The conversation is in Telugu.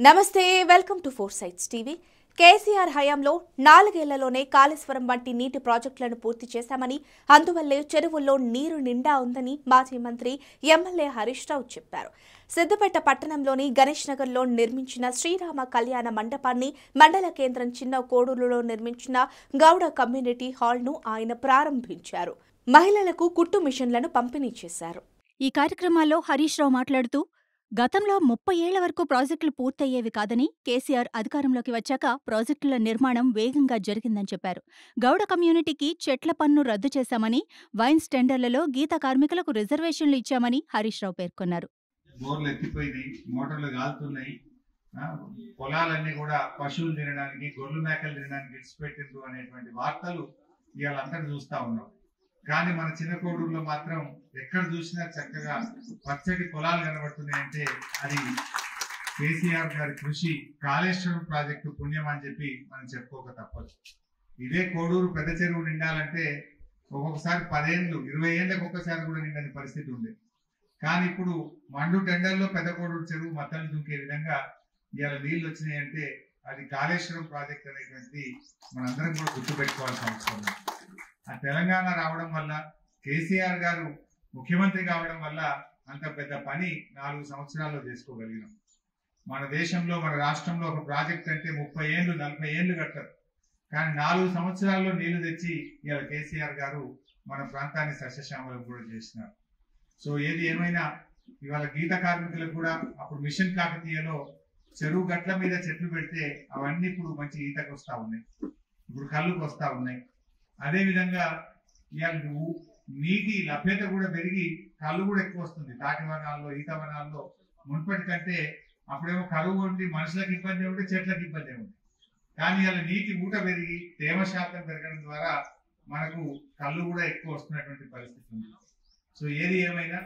నమస్తే welcome to four sites TV. KCR హయాంలో 4 ఏళ్లలోనే కాళేశ్వరం వంటి నీటి ప్రాజెక్టులను పూర్తి చేశామని, అందువల్లే చెరువుల్లో నీరు నిండా ఉందని మాజీ మంత్రి ఎమ్మెల్యే హరీష్ రావు చెప్పారు. సిద్దిపేట పట్టణంలోని గణేష్ నగర్లో నిర్మించిన శ్రీరామ కళ్యాణ మండపాన్ని, మండల కేంద్రం చిన్న కోడూరులో నిర్మించిన గౌడ కమ్యూనిటీ హాల్ను ఆయన ప్రారంభించారు. మహిళలకు కుట్టు మిషన్లను పంపిణీ చేశారు. ఈ కార్యక్రమాల్లో హరీష్ రావు మాట్లాడుతూ, గతంలో 30 ఏళ్ల వరకు ప్రాజెక్టులు పూర్తయ్యేవి కాదని, కేసీఆర్ అధికారంలోకి వచ్చాక ప్రాజెక్టుల నిర్మాణం వేగంగా జరిగిందని చెప్పారు. గౌడ కమ్యూనిటీకి చెట్ల పన్ను రద్దు చేశామని, వైన్స్ టెండర్లలో గీత కార్మికులకు రిజర్వేషన్లు ఇచ్చామని హరీష్ రావు పేర్కొన్నారు. పొలాలన్నీ కూడా పశువులు తినడానికి, గొర్రెలు మేకలు తినడానికి విడిచిపెట్టిండ్రు అనేటువంటి వార్తలు ఇవాళ అందరూ చూస్తా ఉన్నాం. కానీ మన చిన్న కోడూరులో మాత్రం ఎక్కడ చూసినా చక్కగా పచ్చటి పొలాలు కనబడుతున్నాయంటే అది కేసీఆర్ గారి కృషి, కాళేశ్వరం ప్రాజెక్టు పుణ్యం అని చెప్పి మనం చెప్పుకోక తప్పదు. ఇదే కోడూరు పెద్ద చెరువు నిండాలంటే ఒక్కొక్కసారి 10 ఏళ్ళు 20 ఏళ్ళకి ఒక్కసారి కూడా నిండని పరిస్థితి ఉంది. కానీ ఇప్పుడు మండు టెండర్లో పెద్ద కోడూరు చెరువు మత్తలు దుంకే విధంగా ఇవాళ నీళ్ళు వచ్చినాయంటే అది కాళేశ్వరం ప్రాజెక్ట్ అనేటువంటిది మనందరం కూడా గుర్తుపెట్టుకోవాల్సిన అవసరం ఉంది. ఆ తెలంగాణ రావడం వల్ల, కేసీఆర్ గారు ముఖ్యమంత్రి కావడం వల్ల అంత పెద్ద పని 4 సంవత్సరాల్లో చేసుకోగలిగినాం. మన దేశంలో, మన రాష్ట్రంలో ఒక ప్రాజెక్ట్ అంటే 30 ఏళ్ళు 40 ఏళ్ళు కడతారు. కానీ 4 సంవత్సరాల్లో నీళ్లు తెచ్చి ఇవాళ కేసీఆర్ గారు మన ప్రాంతాన్ని సస్యశ్యామలం కూడా చేసినారు. సో ఏది ఏమైనా ఇవాళ గీత కార్మికులకు కూడా అప్పుడు మిషన్ కాకతీయలో చెరువు గట్ల మీద చెట్లు పెడితే అవన్నీ ఇప్పుడు మంచి ఈతకు వస్తా ఉన్నాయి, ఇప్పుడు కళ్ళుకు వస్తా ఉన్నాయి. అదేవిధంగా ఇవాళ నీటి లభ్యత కూడా పెరిగి కళ్ళు కూడా ఎక్కువ వస్తుంది. తాటి వనాల్లో, ఈత వనాల్లో మున్పటి కంటే అప్పుడేమో కరువు ఉండి మనుషులకు ఇబ్బంది ఉంటే చెట్లకు ఇబ్బంది ఉంది. కానీ ఇవాళ నీటి ఊట పెరిగి తేమ శాతం పెరగడం ద్వారా మనకు కళ్ళు కూడా ఎక్కువ వస్తున్నటువంటి పరిస్థితి ఉంది. సో ఏది ఏమైనా